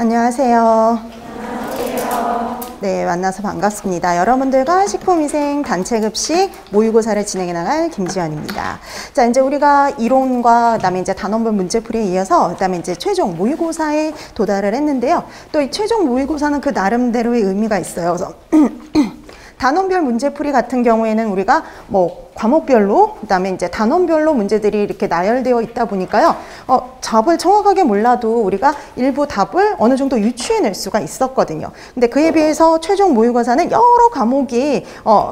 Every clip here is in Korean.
안녕하세요. 네, 만나서 반갑습니다. 여러분들과 식품위생 단체급식 모의고사를 진행해 나갈 김지연입니다. 자, 이제 우리가 이론과 그다음에 이제 단원별 문제풀이에 이어서 그다음에 이제 최종 모의고사에 도달을 했는데요. 또 이 최종 모의고사는 그 나름대로의 의미가 있어요. 그래서 단원별 문제풀이 같은 경우에는 우리가 뭐 과목별로 그다음에 이제 단원별로 문제들이 이렇게 나열되어 있다 보니까요. 답을 정확하게 몰라도 우리가 일부 답을 어느 정도 유추해낼 수가 있었거든요. 근데 그에 비해서 최종 모의고사는 여러 과목이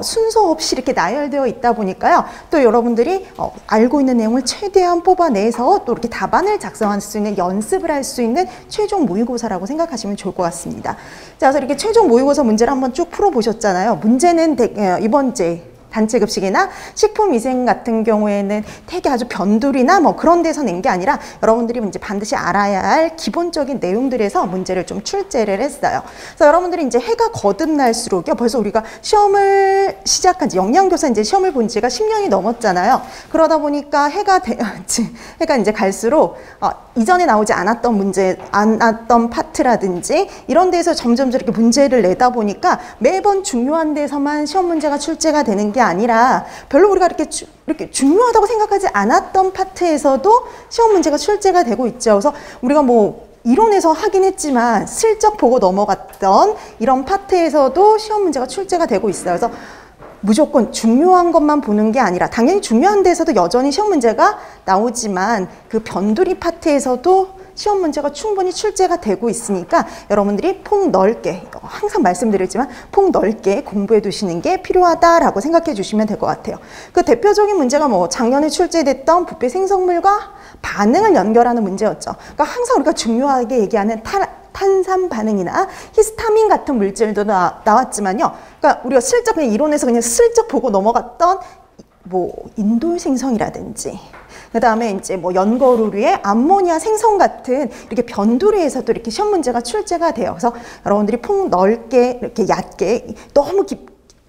순서 없이 이렇게 나열되어 있다 보니까요. 또 여러분들이 알고 있는 내용을 최대한 뽑아내서 또 이렇게 답안을 작성할 수 있는 연습을 할 수 있는 최종 모의고사라고 생각하시면 좋을 것 같습니다. 자, 그래서 이렇게 최종 모의고사 문제를 한번 쭉 풀어보셨잖아요. 문제는 이번 주 단체급식이나 식품위생 같은 경우에는 되게 아주 변두리나 뭐 그런 데서 낸 게 아니라 여러분들이 이제 반드시 알아야 할 기본적인 내용들에서 문제를 좀 출제를 했어요. 그래서 여러분들이 이제 해가 거듭날수록요, 벌써 우리가 시험을 시작한 지, 영양교사 이제 시험을 본 지가 10년이 넘었잖아요. 그러다 보니까 해가 이제 갈수록 이전에 나오지 않았던 파트라든지 이런 데서 점점 이렇게 문제를 내다 보니까 매번 중요한 데서만 시험 문제가 출제가 되는 게 아니라 별로 우리가 이렇게 중요하다고 생각하지 않았던 파트에서도 시험 문제가 출제가 되고 있죠. 그래서 우리가 뭐 이론에서 하긴 했지만 슬쩍 보고 넘어갔던 이런 파트에서도 시험 문제가 출제가 되고 있어요. 그래서 무조건 중요한 것만 보는 게 아니라 당연히 중요한 데서도 여전히 시험 문제가 나오지만 그 변두리 파트에서도 시험 문제가 충분히 출제가 되고 있으니까 여러분들이 폭넓게, 항상 말씀드리지만 폭넓게 공부해 두시는 게 필요하다라고 생각해 주시면 될 것 같아요. 그 대표적인 문제가 뭐 작년에 출제됐던 부패 생성물과 반응을 연결하는 문제였죠. 그러니까 항상 우리가 중요하게 얘기하는 탄산 반응이나 히스타민 같은 물질도 나왔지만요. 그러니까 우리가 슬쩍 그냥 이론에서 그냥 슬쩍 보고 넘어갔던 뭐 인돌 생성이라든지 그 다음에 이제 뭐 연거루류의 암모니아 생성 같은 이렇게 변두리에서도 이렇게 시험 문제가 출제가 돼요. 그래서 여러분들이 폭넓게 이렇게 얇게 너무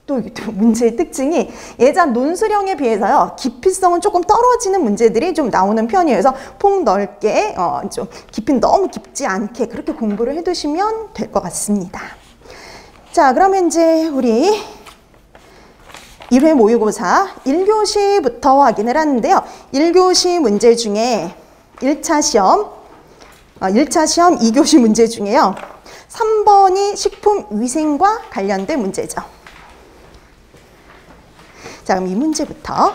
또 문제의 특징이 예전 논술형에 비해서요, 깊이성은 조금 떨어지는 문제들이 좀 나오는 편이에요. 그래서 폭넓게 좀 깊이는 너무 깊지 않게 그렇게 공부를 해두시면 될 것 같습니다. 자, 그러면 이제 우리 1회 모의고사 1교시부터 확인을 하는데요. 1교시 문제 중에 1차 시험 2교시 문제 중에요. 3번이 식품위생과 관련된 문제죠. 자, 그럼 이 문제부터.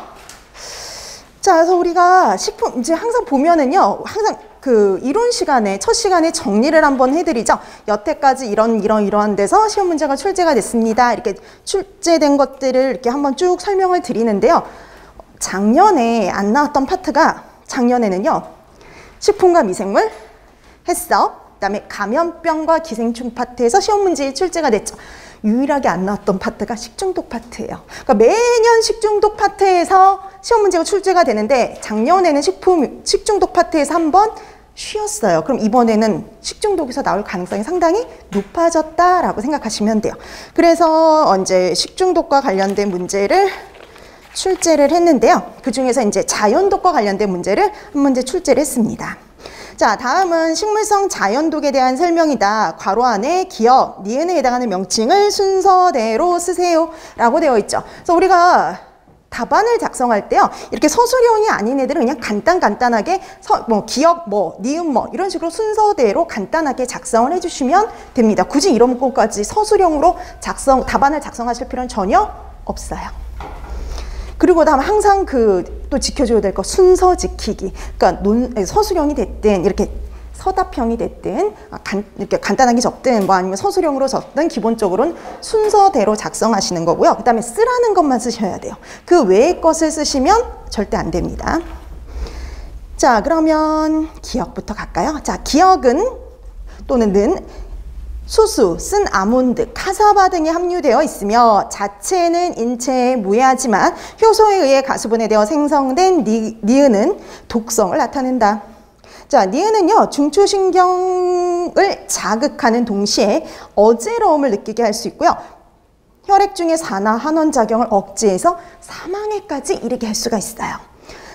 자, 그래서 우리가 이제 항상 보면은요, 항상 그 이론 시간에, 첫 시간에 정리를 한번 해드리죠. 여태까지 이러한 데서 시험 문제가 출제가 됐습니다. 이렇게 출제된 것들을 이렇게 한번 쭉 설명을 드리는데요. 작년에 안 나왔던 파트가, 작년에는요, 식품과 미생물, 해썹, 그다음에 감염병과 기생충 파트에서 시험 문제에 출제가 됐죠. 유일하게 안 나왔던 파트가 식중독 파트예요. 그러니까 매년 식중독 파트에서 시험 문제가 출제가 되는데 작년에는 식중독 파트에서 한번 쉬었어요. 그럼 이번에는 식중독에서 나올 가능성이 상당히 높아졌다라고 생각하시면 돼요. 그래서 이제 식중독과 관련된 문제를 출제를 했는데요. 그 중에서 이제 자연독과 관련된 문제를 한 문제 출제를 했습니다. 자, 다음은 식물성 자연독에 대한 설명이다. 괄호 안에 기억, 니은에 해당하는 명칭을 순서대로 쓰세요 라고 되어 있죠. 그래서 우리가 답안을 작성할 때요, 이렇게 서술형이 아닌 애들은 그냥 간단하게 기억, 니은 이런 식으로 순서대로 간단하게 작성을 해주시면 됩니다. 굳이 이런 것까지 서술형으로 답안을 작성하실 필요는 전혀 없어요. 그리고 다음 항상 또 지켜줘야 될 거 순서 지키기. 그러니까 서술형이 됐든 이렇게 서답형이 됐든 이렇게 간단하게 적든 뭐 아니면 서술형으로 적든 기본적으로는 순서대로 작성하시는 거고요. 그다음에 쓰라는 것만 쓰셔야 돼요. 그 외의 것을 쓰시면 절대 안 됩니다. 자, 그러면 기억부터 갈까요? 자, 기억은 또는 는 수수, 쓴 아몬드, 카사바 등이 함유되어 있으며 자체는 인체에 무해하지만 효소에 의해 가수분해되어 생성된 니은은 독성을 나타낸다. 자, 니은은요, 중추신경을 자극하는 동시에 어지러움을 느끼게 할 수 있고요. 혈액 중의 산화 환원작용을 억제해서 사망에까지 이르게 할 수가 있어요.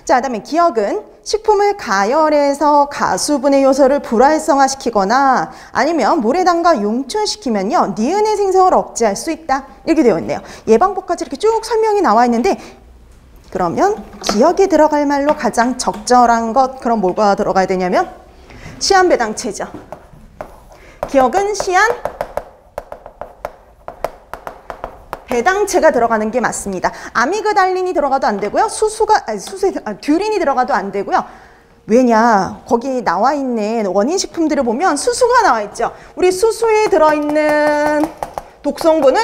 자, 그다음에 기억은 식품을 가열해서 가수분해 요소를 불활성화시키거나 아니면 물에 담가 용출시키면요 니은의 생성을 억제할 수 있다. 이렇게 되어 있네요. 예방법까지 이렇게 쭉 설명이 나와 있는데 그러면 기억에 들어갈 말로 가장 적절한 것 그럼 뭐가 들어가야 되냐면 시한배당체죠. 기억은 시한 배당체가 들어가는 게 맞습니다. 아미그달린이 들어가도 안 되고요. 듀린이 들어가도 안 되고요. 왜냐? 거기 나와 있는 원인 식품들을 보면 수수가 나와 있죠. 우리 수수에 들어있는 독성분은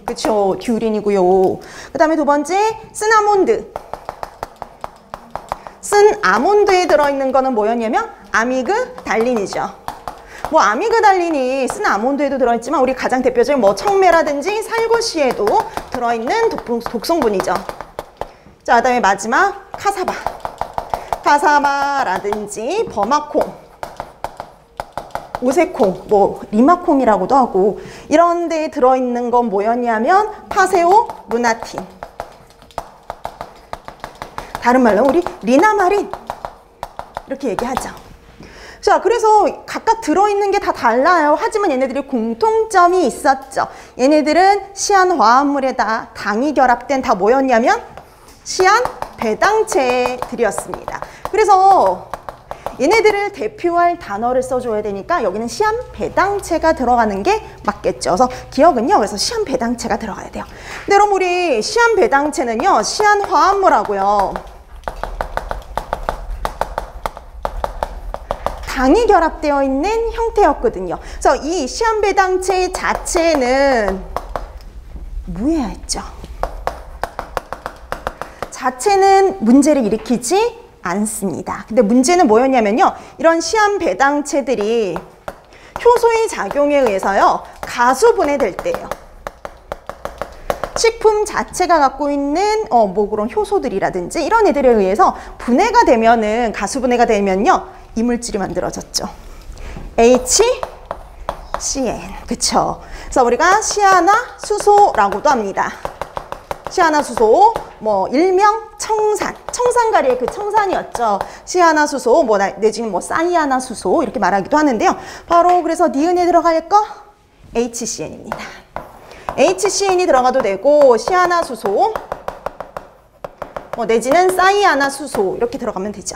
그쵸, 듀린이고요. 그 다음에 두 번째, 쓴아몬드. 쓴아몬드에 들어있는 거는 뭐였냐면 아미그달린이죠. 뭐 아미그달린이 쓴아몬드에도 들어있지만 우리 가장 대표적인 뭐 청매라든지 살구시에도 들어있는 독성분이죠. 자, 그다음에 마지막 카사바. 카사바라든지 버마콩, 오세콩, 뭐 리마콩이라고도 하고 이런 데에 들어있는 건 뭐였냐면 파세오 루나틴. 다른 말로 우리 리나마린 이렇게 얘기하죠. 자, 그래서 각각 들어있는 게 다 달라요. 하지만 얘네들이 공통점이 있었죠. 얘네들은 시한화합물에다 당이 결합된 다 뭐였냐면 시한배당체들이었습니다. 그래서 얘네들을 대표할 단어를 써줘야 되니까 여기는 시한배당체가 들어가는 게 맞겠죠. 그래서 기억은요. 그래서 시한배당체가 들어가야 돼요. 근데 여러분 우리 시한배당체는요. 시한화합물하고요. 당이 결합되어 있는 형태였거든요. 그래서 이 시한배당체 자체는 무해했죠. 자체는 문제를 일으키지 않습니다. 근데 문제는 뭐였냐면요. 이런 시한배당체들이 효소의 작용에 의해서요. 가수분해될 때예요. 식품 자체가 갖고 있는 뭐 그런 효소들이라든지 이런 애들에 의해서 분해가 되면은 가수분해가 되면요. 이물질이 만들어졌죠. HCN. 그쵸? 그래서 우리가 시아나수소라고도 합니다. 시아나수소, 뭐 일명 청산. 청산가리의 그 청산이었죠. 시아나수소, 뭐 내지는 뭐 사이아나수소 이렇게 말하기도 하는데요. 바로 그래서 니은에 들어갈 거 HCN입니다. HCN이 들어가도 되고 시아나수소, 뭐 내지는 사이아나수소 이렇게 들어가면 되죠.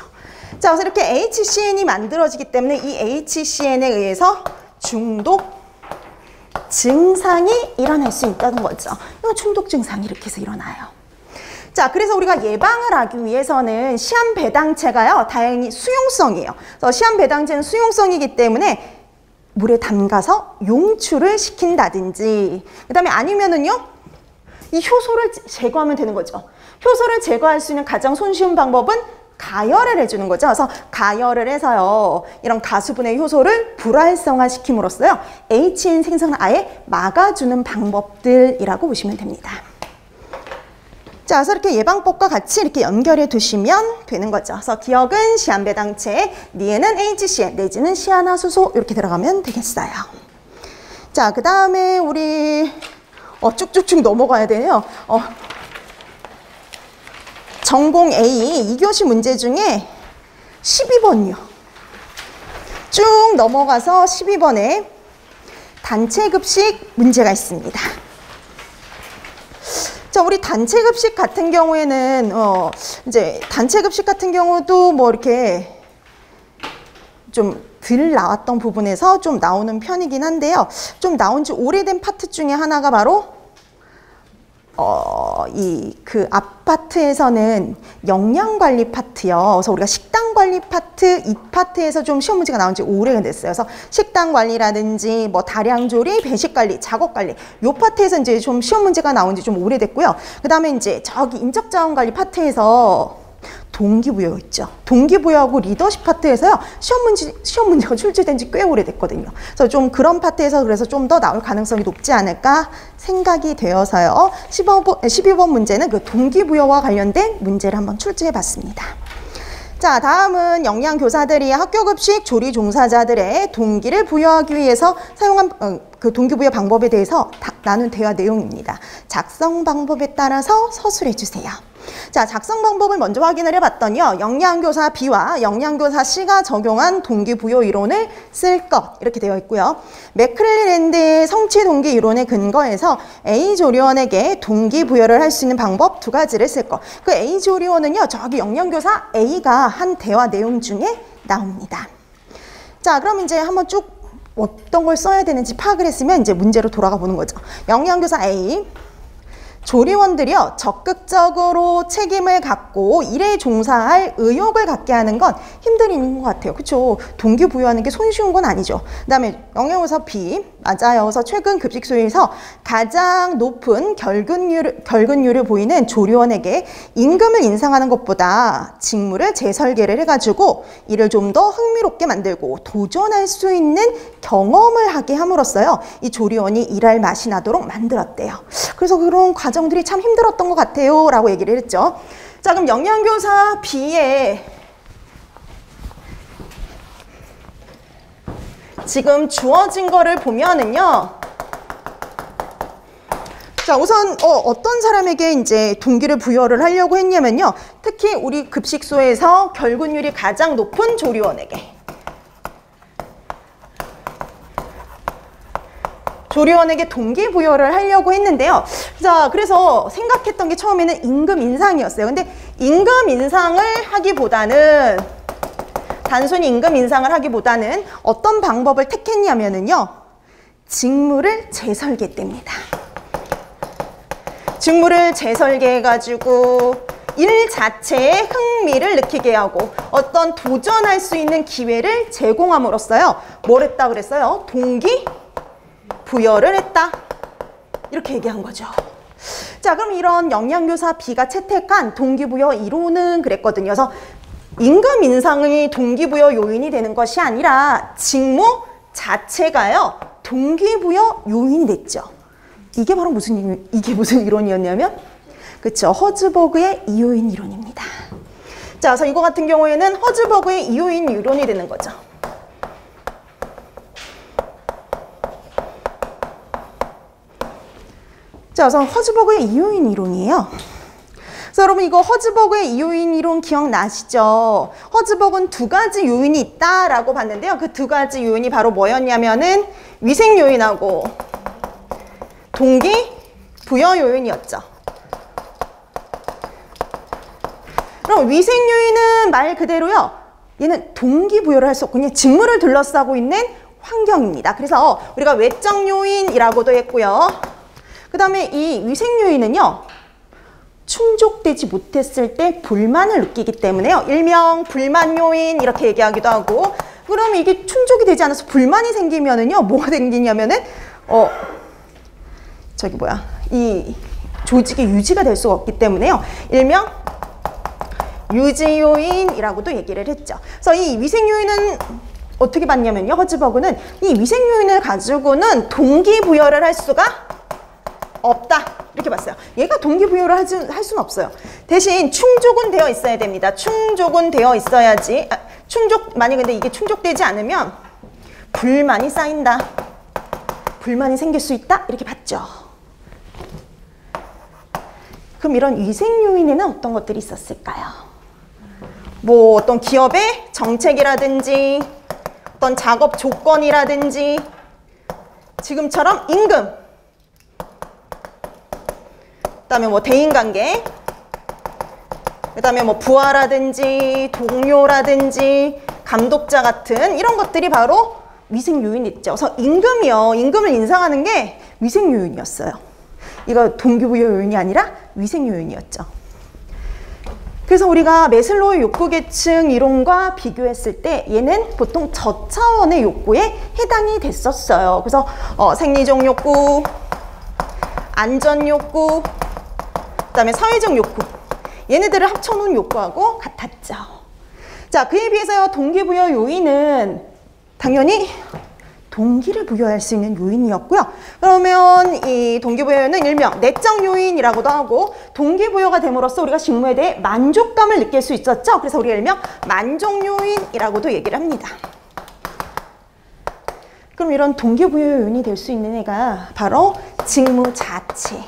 자, 그래서 이렇게 HCN이 만들어지기 때문에 이 HCN에 의해서 중독 증상이 일어날 수 있다는 거죠. 이거 중독 증상이 이렇게 해서 일어나요. 자, 그래서 우리가 예방을 하기 위해서는 시한배당체가요, 다행히 수용성이에요. 그래서 시한배당체는 수용성이기 때문에 물에 담가서 용출을 시킨다든지, 그 다음에 아니면은요, 이 효소를 제거하면 되는 거죠. 효소를 제거할 수 있는 가장 손쉬운 방법은 가열을 해주는 거죠. 그래서 가열을 해서요, 이런 가수분해 효소를 불활성화시킴으로써요, HN 생성을 아예 막아주는 방법들이라고 보시면 됩니다. 자, 그래서 이렇게 예방법과 같이 이렇게 연결해 두시면 되는 거죠. 그래서 기억은 시한배당체, 니에는 HCN, 내지는 시아나수소 이렇게 들어가면 되겠어요. 자, 그 다음에 우리 쭉쭉쭉 넘어가야 되네요. 전공 A 2교시 문제 중에 12번이요. 쭉 넘어가서 12번에 단체급식 문제가 있습니다. 자, 우리 단체급식 같은 경우에는 이제 단체급식 같은 경우도 뭐 이렇게 좀 덜 나왔던 부분에서 좀 나오는 편이긴 한데요. 좀 나온 지 오래된 파트 중에 하나가 바로 그 아파트에서는 영양관리 파트요. 그래서 우리가 식단관리 파트, 이 파트에서 좀 시험 문제가 나온 지 오래가 됐어요. 그래서 식단관리라든지 뭐 다량조리, 배식관리, 작업관리 요 파트에서 이제 좀 시험 문제가 나온 지 좀 오래됐고요. 그 다음에 이제 저기 인적자원관리 파트에서 동기부여 있죠. 동기부여하고 리더십 파트에서요. 시험 문제가 출제된 지 꽤 오래됐거든요. 그래서 좀 그런 파트에서 그래서 좀 더 나올 가능성이 높지 않을까 생각이 되어서요. 12번 문제는 그 동기부여와 관련된 문제를 한번 출제해 봤습니다. 자, 다음은 영양교사들이 학교급식 조리 종사자들의 동기를 부여하기 위해서 사용한 그 동기부여 방법에 대해서 나눈 대화 내용입니다. 작성 방법에 따라서 서술해 주세요. 자, 작성 방법을 먼저 확인을 해봤더니요. 영양교사 B와 영양교사 C가 적용한 동기부여 이론을 쓸 것 이렇게 되어 있고요. 맥클리랜드의 성취 동기 이론에 근거해서 A 조리원에게 동기부여를 할 수 있는 방법 두 가지를 쓸 것. 그 A 조리원은요. 저기 영양교사 A가 한 대화 내용 중에 나옵니다. 자, 그럼 이제 한번 쭉 어떤 걸 써야 되는지 파악을 했으면 이제 문제로 돌아가 보는 거죠. 영양교사 A. 조리원들이요, 적극적으로 책임을 갖고 일에 종사할 의욕을 갖게 하는 건 힘든 일인 것 같아요. 그렇죠? 동기부여하는 게 손쉬운 건 아니죠. 그 다음에 영양교사 B, 맞아요. 그래서 최근 급식소에서 가장 높은 결근율을 보이는 조리원에게 임금을 인상하는 것보다 직무를 재설계를 해가지고 일을 좀 더 흥미롭게 만들고 도전할 수 있는 경험을 하게 함으로써요, 이 조리원이 일할 맛이 나도록 만들었대요. 그래서 그런 과정들이 참 힘들었던 것 같아요 라고 얘기를 했죠. 자, 그럼 영양교사 B의 지금 주어진 거를 보면은요, 자, 우선 어떤 사람에게 이제 동기를 부여를 하려고 했냐면요, 특히 우리 급식소에서 결근율이 가장 높은 조리원에게, 동기부여를 하려고 했는데요. 자, 그래서 생각했던 게 처음에는 임금 인상이었어요. 근데 임금 인상을 하기보다는, 단순히 임금 인상을 하기보다는 어떤 방법을 택했냐면은요, 직무를 재설계됩니다. 직무를 재설계해가지고 일 자체에 흥미를 느끼게 하고 어떤 도전할 수 있는 기회를 제공함으로써요, 뭘 했다 그랬어요? 동기부여를 했다. 이렇게 얘기한 거죠. 자, 그럼 이런 영양교사 B가 채택한 동기부여 이론은 그랬거든요. 그래서 임금 인상이 동기부여 요인이 되는 것이 아니라 직무 자체가요, 동기부여 요인이 됐죠. 이게 무슨 이론이었냐면, 그쵸, 허즈버그의 이요인 이론입니다. 자, 그래서 이거 같은 경우에는 허즈버그의 이요인 이론이 되는 거죠. 자, 그래서 허즈버그의 이요인 이론이에요. 그래서 여러분, 이거 허즈버그의 이요인 이론 기억나시죠? 허즈버그는 두 가지 요인이 있다라고 봤는데요. 그 두 가지 요인이 바로 뭐였냐면은 위생 요인하고 동기부여 요인이었죠. 그럼 위생 요인은 말 그대로요, 얘는 동기부여를 할 수 없고 그냥 직무를 둘러싸고 있는 환경입니다. 그래서 우리가 외적 요인이라고도 했고요. 그 다음에 이 위생 요인은요, 충족되지 못했을 때 불만을 느끼기 때문에요, 일명 불만 요인 이렇게 얘기하기도 하고, 그러면 이게 충족이 되지 않아서 불만이 생기면은요, 뭐가 생기냐면은 이 조직이 유지가 될 수가 없기 때문에요, 일명 유지 요인이라고도 얘기를 했죠. 그래서 이 위생 요인은 어떻게 봤냐면요, 허즈버그는 이 위생 요인을 가지고는 동기부여를 할 수가 없다 이렇게 봤어요. 얘가 동기부여를 할 수는 없어요. 대신 충족은 되어 있어야 됩니다. 충족은 되어 있어야지. 만약 근데 이게 충족되지 않으면 불만이 쌓인다, 불만이 생길 수 있다 이렇게 봤죠. 그럼 이런 위생 요인에는 어떤 것들이 있었을까요? 뭐 어떤 기업의 정책이라든지 어떤 작업 조건이라든지 지금처럼 임금, 그다음에 뭐 대인관계, 그다음에 뭐 부하라든지 동료라든지 감독자 같은 이런 것들이 바로 위생 요인이었죠. 그래서 임금을 인상하는 게 위생 요인이었어요. 이거 동기부여 요인이 아니라 위생 요인이었죠. 그래서 우리가 매슬로우의 욕구 계층 이론과 비교했을 때 얘는 보통 저차원의 욕구에 해당이 됐었어요. 그래서 생리적 욕구, 안전 욕구, 그다음에 사회적 욕구, 얘네들을 합쳐놓은 욕구하고 같았죠. 자, 그에 비해서 동기부여 요인은 당연히 동기를 부여할 수 있는 요인이었고요. 그러면 이 동기부여는 일명 내적 요인이라고도 하고, 동기부여가 됨으로써 우리가 직무에 대해 만족감을 느낄 수 있었죠. 그래서 우리가 일명 만족 요인이라고도 얘기를 합니다. 그럼 이런 동기부여 요인이 될 수 있는 애가 바로 직무 자체,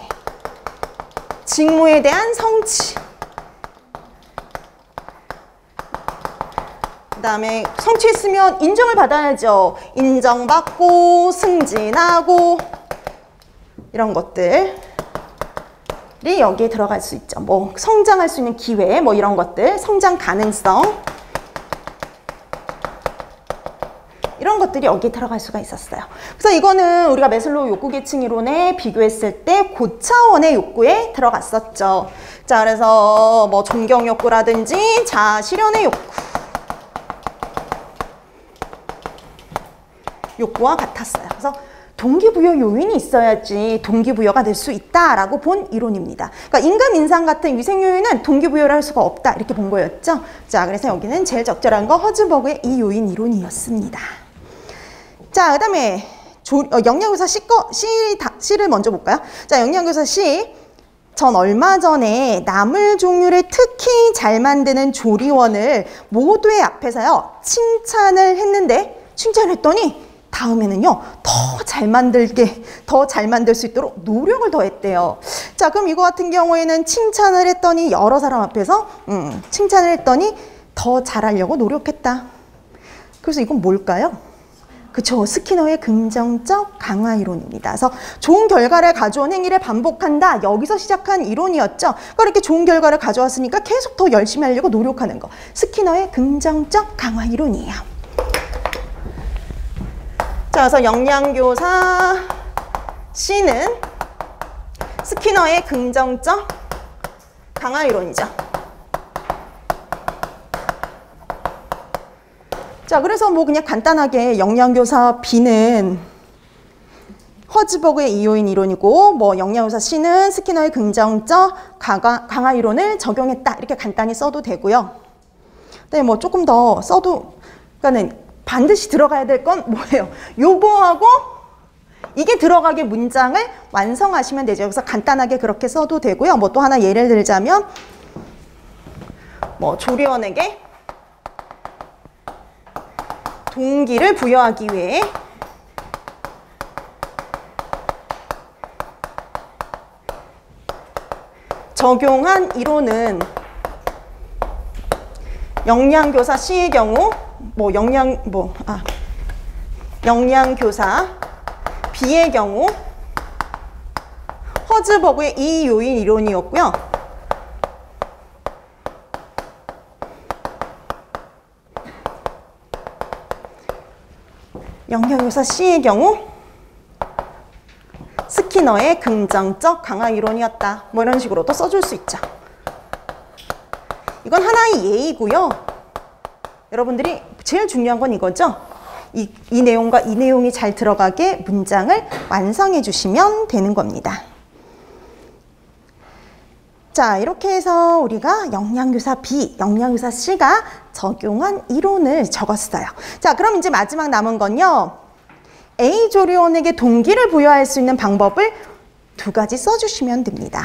직무에 대한 성취, 그 다음에 성취했으면 인정을 받아야죠. 인정받고 승진하고 이런 것들이 여기에 들어갈 수 있죠. 뭐 성장할 수 있는 기회 뭐 이런 것들, 성장 가능성 이런 것들이 여기에 들어갈 수가 있었어요. 그래서 이거는 우리가 매슬로우 욕구 계층 이론에 비교했을 때 고차원의 욕구에 들어갔었죠. 자, 그래서 뭐 존경 욕구라든지 자아 실현의 욕구와 같았어요. 그래서 동기부여 요인이 있어야지 동기부여가 될 수 있다라고 본 이론입니다. 그러니까 인간 인상 같은 위생 요인은 동기부여를 할 수가 없다 이렇게 본 거였죠. 자, 그래서 여기는 제일 적절한 거 허즈버그의 이 요인 이론이었습니다. 자, 그 다음에 영양교사 C를 먼저 볼까요? 자, 영양교사 C. 전 얼마 전에 나물 종류를 특히 잘 만드는 조리원을 모두의 앞에서요 칭찬을 했는데, 칭찬했더니 다음에는요 더 잘 만들 수 있도록 노력을 더 했대요. 자, 그럼 이거 같은 경우에는 칭찬을 했더니 여러 사람 앞에서 칭찬을 했더니 더 잘하려고 노력했다. 그래서 이건 뭘까요? 그쵸, 스키너의 긍정적 강화 이론입니다. 그래서 좋은 결과를 가져온 행위를 반복한다. 여기서 시작한 이론이었죠. 그러니까 이렇게 좋은 결과를 가져왔으니까 계속 더 열심히 하려고 노력하는 거. 스키너의 긍정적 강화 이론이에요. 자, 그래서 영양교사 C는 스키너의 긍정적 강화 이론이죠. 자, 그래서 뭐 그냥 간단하게 영양교사 B는 허즈버그의 이요인 이론이고, 뭐 영양교사 C는 스키너의 긍정적 강화 이론을 적용했다. 이렇게 간단히 써도 되고요. 근데 뭐 조금 더 써도, 그러니까는 반드시 들어가야 될 건 뭐예요? 요거하고 이게 들어가게 문장을 완성하시면 되죠. 그래서 간단하게 그렇게 써도 되고요. 뭐 또 하나 예를 들자면, 뭐 조리원에게 동기를 부여하기 위해 적용한 이론은 영양교사 C의 경우 영양교사 B의 경우 허즈버그의 이 요인 이론이었고요. 영양교사 C의 경우 스키너의 긍정적 강화 이론이었다. 뭐 이런 식으로도 써줄 수 있죠. 이건 하나의 예이고요. 여러분들이 제일 중요한 건 이거죠. 이 내용과 이 내용이 잘 들어가게 문장을 완성해 주시면 되는 겁니다. 자, 이렇게 해서 우리가 영양교사 B, 영양교사 C가 적용한 이론을 적었어요. 자, 그럼 이제 마지막 남은 건요. A 조리원에게 동기를 부여할 수 있는 방법을 두 가지 써주시면 됩니다.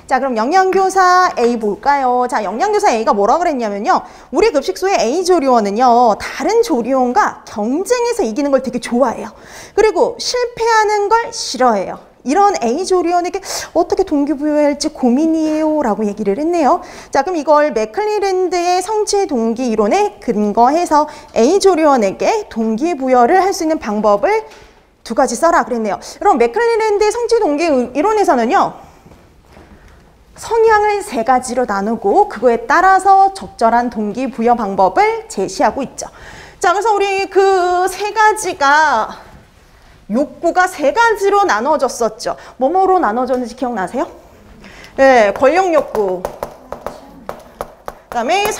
자, 그럼 영양교사 A 볼까요? 자, 영양교사 A가 뭐라 그랬냐면요. 우리 급식소의 A 조리원은요. 다른 조리원과 경쟁해서 이기는 걸 되게 좋아해요. 그리고 실패하는 걸 싫어해요. 이런 A 조리원에게 어떻게 동기부여해야 할지 고민이에요 라고 얘기를 했네요. 자, 그럼 이걸 맥클리랜드의 성취 동기 이론에 근거해서 A 조리원에게 동기부여를 할 수 있는 방법을 두 가지 써라 그랬네요. 그럼 맥클리랜드의 성취 동기 이론에서는요. 성향을 세 가지로 나누고 그거에 따라서 적절한 동기부여 방법을 제시하고 있죠. 자, 그래서 우리 그 세 가지가 욕구가 세 가지로 나눠졌었죠. 뭐뭐로 나눠졌는지 기억나세요? 네, 권력 욕구. 그다음에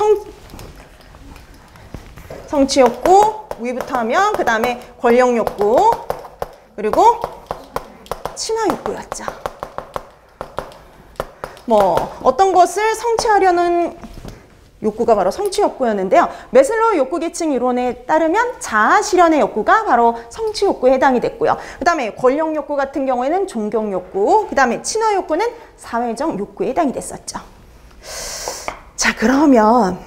성취 욕구, 위부터 하면 그 다음에 권력 욕구, 그리고 친화 욕구였죠. 뭐 어떤 것을 성취하려는 욕구가 바로 성취 욕구였는데요. 매슬로우 욕구 계층 이론에 따르면 자아 실현의 욕구가 바로 성취 욕구에 해당이 됐고요. 그 다음에 권력 욕구 같은 경우에는 존경 욕구, 그 다음에 친화 욕구는 사회적 욕구에 해당이 됐었죠. 자, 그러면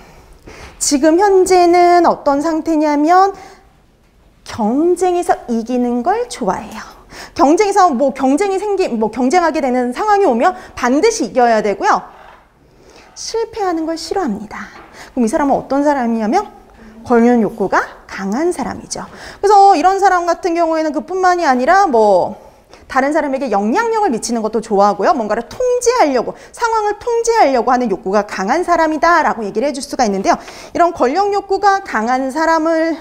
지금 현재는 어떤 상태냐면 경쟁에서 이기는 걸 좋아해요. 경쟁에서 경쟁하게 되는 상황이 오면 반드시 이겨야 되고요. 실패하는 걸 싫어합니다. 그럼 이 사람은 어떤 사람이냐면 권력 욕구가 강한 사람이죠. 그래서 이런 사람 같은 경우에는 그뿐만이 아니라 다른 사람에게 영향력을 미치는 것도 좋아하고요. 뭔가를 통제하려고, 상황을 통제하려고 하는 욕구가 강한 사람이다 라고 얘기를 해줄 수가 있는데요. 이런 권력 욕구가 강한 사람을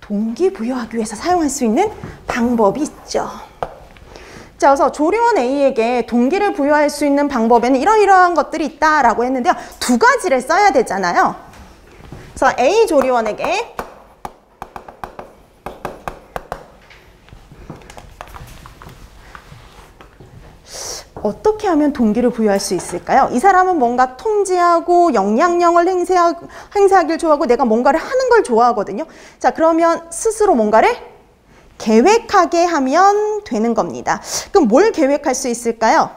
동기부여하기 위해서 사용할 수 있는 방법이 있죠. 자, 그래서 조리원 A에게 동기를 부여할 수 있는 방법에는 이러이러한 것들이 있다라고 했는데요. 두 가지를 써야 되잖아요. 그래서 A 조리원에게 어떻게 하면 동기를 부여할 수 있을까요? 이 사람은 뭔가 통제하고 영향력을 행사하길 좋아하고 내가 뭔가를 하는 걸 좋아하거든요. 자, 그러면 스스로 뭔가를 계획하게 하면 되는 겁니다. 그럼 뭘 계획할 수 있을까요?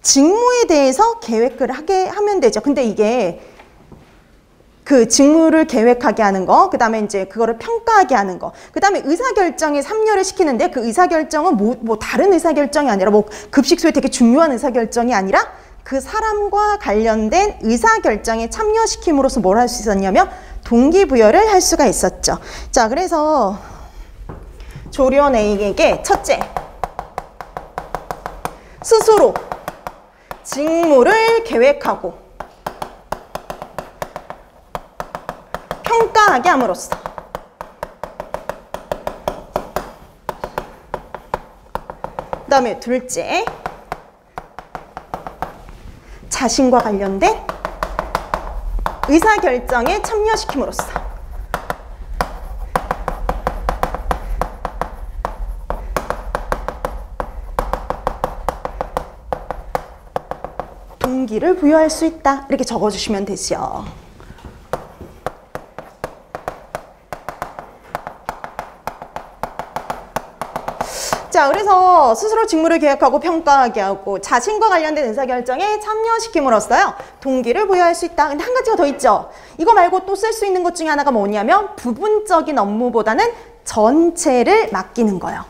직무에 대해서 계획을 하게 하면 되죠. 근데 이게 그 직무를 계획하게 하는 거, 그 다음에 이제 그거를 평가하게 하는 거, 그 다음에 의사결정에 참여를 시키는데 그 의사결정은 뭐 다른 의사결정이 아니라 급식소에 되게 중요한 의사결정이 아니라 그 사람과 관련된 의사결정에 참여시킴으로써 뭘 할 수 있었냐면 동기부여를 할 수가 있었죠. 자, 그래서 조리원 A에게 첫째, 스스로 직무를 계획하고 평가하게 함으로써 그 다음에 둘째, 자신과 관련된 의사결정에 참여시킴으로써 동기를 부여할 수 있다. 이렇게 적어주시면 되죠. 자, 그래서 스스로 직무를 계획하고 평가하게 하고 자신과 관련된 의사결정에 참여시킴으로써요 동기를 부여할 수 있다. 근데 한 가지가 더 있죠. 이거 말고 또 쓸 수 있는 것 중에 하나가 뭐냐면 부분적인 업무보다는 전체를 맡기는 거예요.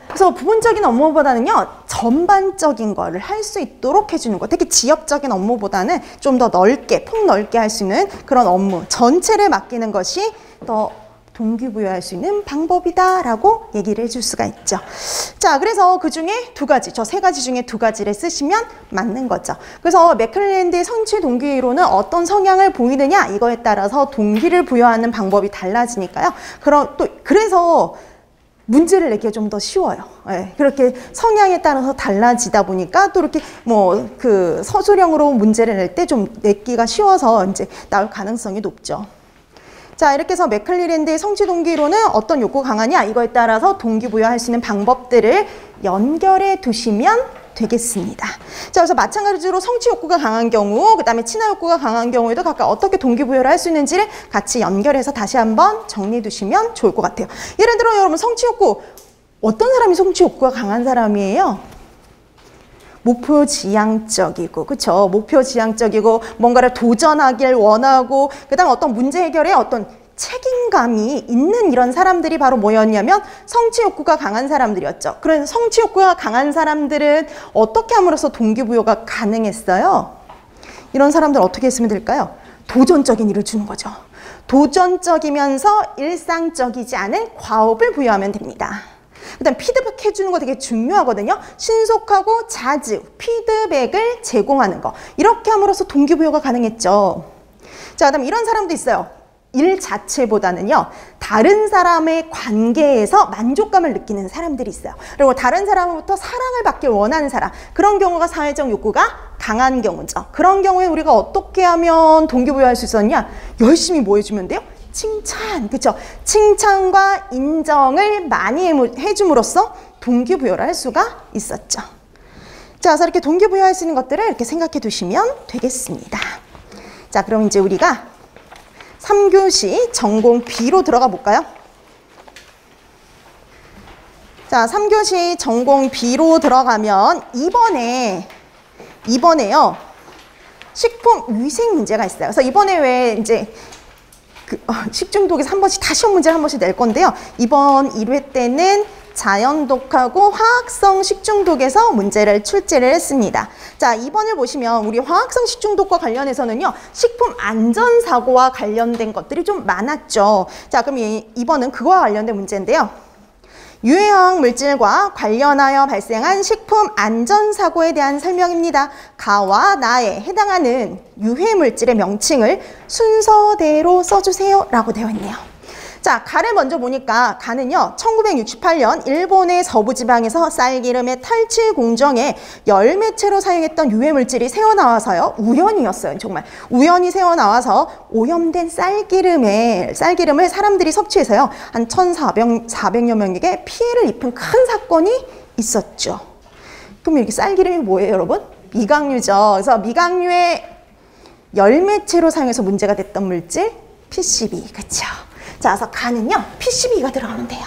그래서 부분적인 업무보다는요 전반적인 거를 할 수 있도록 해주는 거, 되게 지역적인 업무보다는 좀 더 넓게, 폭넓게 할 수 있는 그런 업무 전체를 맡기는 것이 더 동기부여할 수 있는 방법이다 라고 얘기를 해줄 수가 있죠. 자, 그래서 그 중에 두 가지, 저 세 가지 중에 두 가지를 쓰시면 맞는 거죠. 그래서 맥클랜드의 성취 동기이론은 어떤 성향을 보이느냐 이거에 따라서 동기를 부여하는 방법이 달라지니까요. 그래서 문제를 내기가 좀 더 쉬워요. 네, 그렇게 성향에 따라서 달라지다 보니까 또 이렇게 그 서술형으로 문제를 낼 때 좀 내기가 쉬워서 이제 나올 가능성이 높죠. 자, 이렇게 해서 맥클랜드의 성취 동기이론은 어떤 욕구가 강하냐 이거에 따라서 동기부여할 수 있는 방법들을 연결해 두시면 되겠습니다. 자, 그래서 마찬가지로 성취 욕구가 강한 경우, 그 다음에 친화 욕구가 강한 경우에도 각각 어떻게 동기부여를 할 수 있는지를 같이 연결해서 다시 한번 정리해 두시면 좋을 것 같아요. 예를 들어 여러분 성취 욕구, 어떤 사람이 성취 욕구가 강한 사람이에요? 목표 지향적이고, 그쵸? 목표 지향적이고, 뭔가를 도전하길 원하고, 그 다음에 어떤 문제 해결에 어떤 책임감이 있는 이런 사람들이 바로 뭐였냐면 성취 욕구가 강한 사람들이었죠. 그래서 성취 욕구가 강한 사람들은 어떻게 함으로써 동기부여가 가능했어요? 이런 사람들 어떻게 했으면 될까요? 도전적인 일을 주는 거죠. 도전적이면서 일상적이지 않은 과업을 부여하면 됩니다. 그 다음 피드백 해주는 거 되게 중요하거든요. 신속하고 자주 피드백을 제공하는 거. 이렇게 함으로써 동기부여가 가능했죠. 자, 그 다음 이런 사람도 있어요. 일 자체보다는요 다른 사람의 관계에서 만족감을 느끼는 사람들이 있어요. 그리고 다른 사람으로부터 사랑을 받길 원하는 사람, 그런 경우가 사회적 욕구가 강한 경우죠. 그런 경우에 우리가 어떻게 하면 동기부여할 수 있었냐? 열심히 뭐 해주면 돼요? 칭찬, 그쵸? 칭찬과 인정을 많이 해줌으로써 동기부여를 할 수가 있었죠. 자, 그래서 이렇게 동기부여할 수 있는 것들을 이렇게 생각해 두시면 되겠습니다. 자, 그럼 이제 우리가 3교시 전공 B로 들어가 볼까요? 자, 3교시 전공 B로 들어가면 이번에요 식품 위생 문제가 있어요. 그래서 이번에 왜 이제 식중독에서 한 번씩 다 시험 문제를 한 번씩 낼 건데요. 이번 1회 때는 자연독하고 화학성 식중독에서 문제를 출제를 했습니다. 자, 2번을 보시면 우리 화학성 식중독과 관련해서는요, 식품 안전사고와 관련된 것들이 좀 많았죠. 자, 그럼 2번은 그거와 관련된 문제인데요. 유해화학 물질과 관련하여 발생한 식품 안전사고에 대한 설명입니다. 가와 나에 해당하는 유해 물질의 명칭을 순서대로 써주세요 라고 되어 있네요. 자, 가를 먼저 보니까 가는요, 1968년 일본의 서부지방에서 쌀기름의 탈취 공정에 열매체로 사용했던 유해물질이 새어나와서요, 우연이었어요. 정말 우연히 새어나와서 오염된 쌀기름을 사람들이 섭취해서요, 한 1,400여 명에게 피해를 입힌 큰 사건이 있었죠. 그럼 이렇게 쌀기름이 뭐예요, 여러분? 미각류죠. 그래서 미각류의 열매체로 사용해서 문제가 됐던 물질 PCB, 그렇죠? 자, 그래서 가는요, PCB가 들어가면 돼요.